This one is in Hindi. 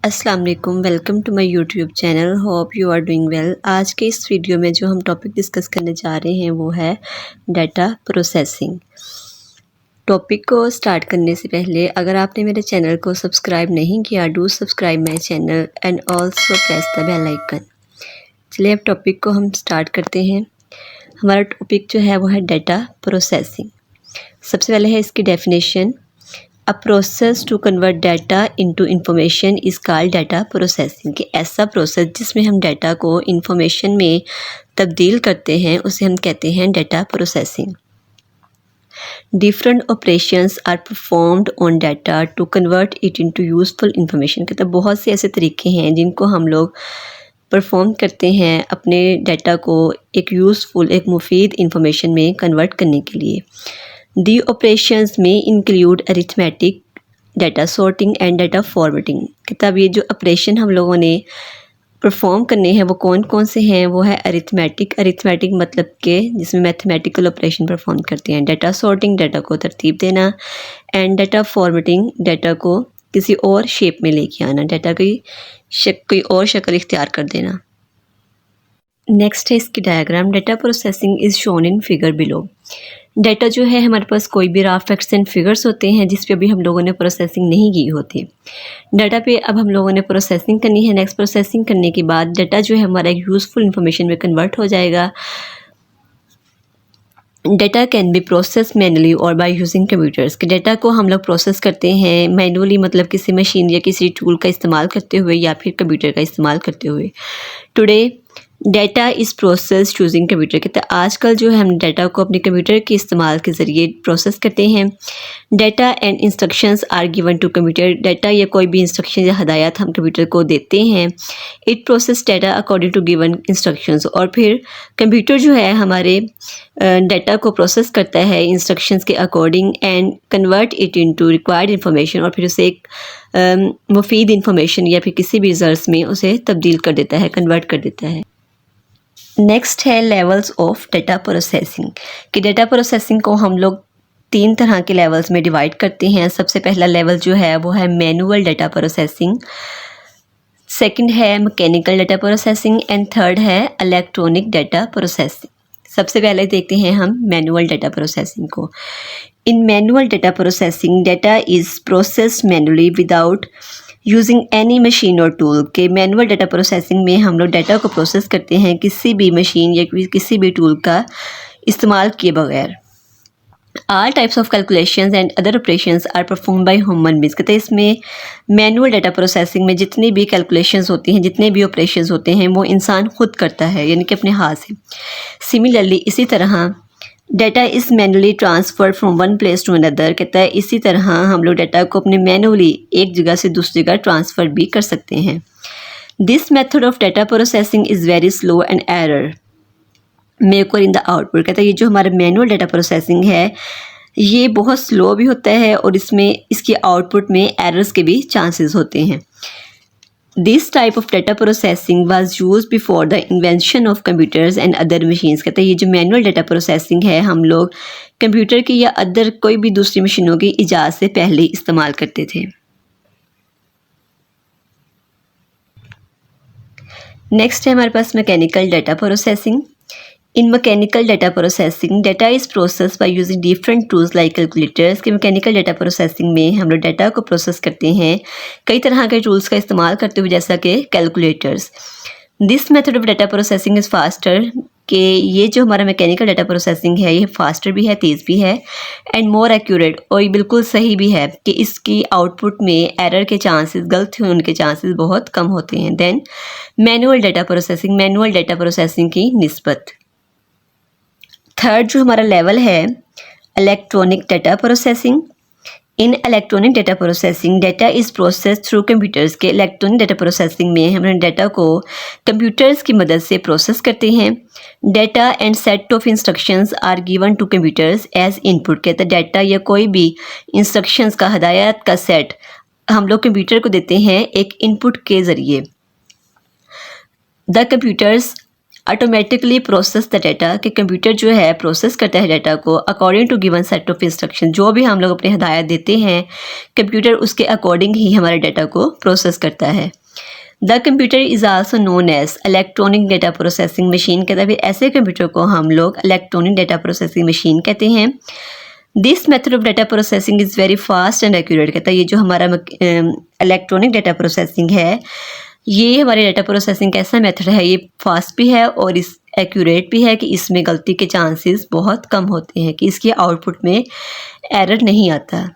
अस्सलाम वालेकुम, welcome to my YouTube channel. Hope you are doing well. आज के इस वीडियो में जो हम टॉपिक डिस्कस करने जा रहे हैं वो है डाटा प्रोसेसिंग। टॉपिक को स्टार्ट करने से पहले अगर आपने मेरे चैनल को सब्सक्राइब नहीं किया, do subscribe my channel and also press the bell icon. चलिए अब टॉपिक को हम स्टार्ट करते हैं। हमारा टॉपिक जो है वो है डाटा प्रोसेसिंग। सबसे पहले है इसकी definition. A process to convert data into information is called data processing. कि ऐसा प्रोसेस जिसमें हम डाटा को इंफॉर्मेशन में तब्दील करते हैं उसे हम कहते हैं data processing. Different operations are performed on data to convert it into useful information. कहते हैं बहुत से ऐसे तरीके हैं जिनको हम लोग परफॉर्म करते हैं अपने डाटा को एक यूज़फुल, एक मुफीद इंफॉर्मेशन में कन्वर्ट करने के लिए। The operations may include arithmetic, data sorting and data formatting। किताब ये जो ऑपरेशन हम लोगों ने परफॉर्म करने हैं वो कौन कौन से हैं? वो है अरिथमेटिक मतलब के जिसमें मैथमेटिकल ऑपरेशन परफॉर्म करते हैं। डाटा सॉर्टिंग, डाटा को तरतीब देना, एंड डाटा फॉर्मेटिंग, डाटा को किसी और शेप में लेके आना, डाटा की कोई और शक्ल इख्तियार कर देना। नेक्स्ट है इसकी diagram. Data processing is shown in figure below. Data जो है हमारे पास कोई भी रॉ फैक्ट्स एंड फिगर्स होते हैं जिस पे अभी हम लोगों ने प्रोसेसिंग नहीं की होती। डाटा पे अब हम लोगों ने प्रोसेसिंग करनी है। नेक्स्ट प्रोसेसिंग करने के बाद डाटा जो है हमारा एक यूज़फुल इंफॉर्मेशन में कन्वर्ट हो जाएगा। Data can be process manually और बाय यूजिंग कंप्यूटर्स। के डाटा को हम लोग प्रोसेस करते हैं मैनुअली मतलब किसी मशीन या किसी टूल का इस्तेमाल करते हुए या फिर कंप्यूटर का इस्तेमाल करते हुए। Today data is process using computer. कहते हैं आजकल जो है हम डाटा को अपने कंप्यूटर के इस्तेमाल के ज़रिए प्रोसेस करते हैं। Data and instructions are given to computer. Data या कोई भी इंस्ट्रक्शन या हदायत हम कंप्यूटर को देते हैं। It process data according to given instructions. और फिर कंप्यूटर जो है हमारे डाटा को प्रोसेस करता है इंस्ट्रक्शंस के according and convert it into required information. और फिर उसे एक मुफीद इंफॉर्मेशन या फिर किसी भी रिजल्ट्स में उसे तब्दील कर देता है, कन्वर्ट कर देता है। नेक्स्ट है लेवल्स ऑफ डाटा प्रोसेसिंग। कि डाटा प्रोसेसिंग को हम लोग 3 तरह के लेवल्स में डिवाइड करते हैं। सबसे पहला लेवल जो है वो है मैनुअल डाटा प्रोसेसिंग, सेकंड है mechanical data processing and third है इलेक्ट्रॉनिक डाटा प्रोसेसिंग। सबसे पहले देखते हैं हम मैनुअल डाटा प्रोसेसिंग को। In manual data processing data is processed manually without using any machine और टूल। के मैनुअल डाटा प्रोसेसिंग में हम लोग डाटा को प्रोसेस करते हैं किसी भी मशीन या किसी भी टूल का इस्तेमाल किए बगैर। All types of calculations and other operations are perform by human beings. कहते हैं इसमें मैनुअल डाटा प्रोसेसिंग में जितनी भी कैलकुलेशंस होती हैं, जितने भी ऑपरेशंस होते हैं वो इंसान खुद करता है यानी कि अपने हाथ से। सिमिलरली इसी तरह data is manually transferred from one place to another. कहता है इसी तरह हम लोग डाटा को अपने मैनुअली एक जगह से दूसरी जगह ट्रांसफ़र भी कर सकते हैं। This method of data processing is very slow and error may occur in the output. कहता है ये जो हमारा मैनुअल डाटा प्रोसेसिंग है ये बहुत स्लो भी होता है और इसमें इसके आउटपुट में एरर्स के भी चांसेस होते हैं। This type of data processing was used before the invention of computers and other machines। कहते हैं ये जो मैनुअल डाटा प्रोसेसिंग है हम लोग कंप्यूटर की या अदर कोई भी दूसरी मशीनों की इजाज़त से पहले इस्तेमाल करते थे। नेक्स्ट है हमारे पास mechanical data processing. In mechanical data processing data is process by using different tools like calculators. के मैकेनिकल डाटा प्रोसेसिंग में हम लोग डाटा को प्रोसेस करते हैं कई तरह के टूल्स का इस्तेमाल करते हुए जैसा कि calculators. This method of data processing is faster. कि ये जो हमारा मैकेनिकल डाटा प्रोसेसिंग है ये फास्टर भी है, तेज़ भी है एंड मोर एक्यूरेट, और ये बिल्कुल सही भी है कि इसकी आउटपुट में एरर के चांसेस, गलत होने के चांसेस बहुत कम होते हैं than manual data processing, manual data processing की निस्बत। थर्ड जो हमारा लेवल है electronic data processing. In electronic data processing data is process through computers. के इलेक्ट्रॉनिक डाटा प्रोसेसिंग में हम डाटा को कंप्यूटर्स की मदद से प्रोसेस करते हैं। Data and set of instructions are given to computers as input. कहते हैं डाटा या कोई भी इंस्ट्रक्शंस का, हदायत का सेट हम लोग कंप्यूटर को देते हैं एक इनपुट के ज़रिए। The computers automatically process the data, कि कंप्यूटर जो है प्रोसेस करता है डाटा को according to given set of instruction. जो भी हम लोग अपने हदायत देते हैं कंप्यूटर उसके अकॉर्डिंग ही हमारे डाटा को प्रोसेस करता है। The computer is also known as electronic data processing machine, कहता है ऐसे कंप्यूटर को हम लोग इलेक्ट्रॉनिक डाटा प्रोसेसिंग मशीन कहते हैं। This method of data processing is very fast and accurate, कहता है ये जो हमारा इलेक्ट्रॉनिक डाटा प्रोसेसिंग है, ये हमारे डाटा प्रोसेसिंग का ऐसा मेथड है, ये फास्ट भी है और इस एक्यूरेट भी है कि इसमें गलती के चांसेस बहुत कम होते हैं, कि इसके आउटपुट में एरर नहीं आता।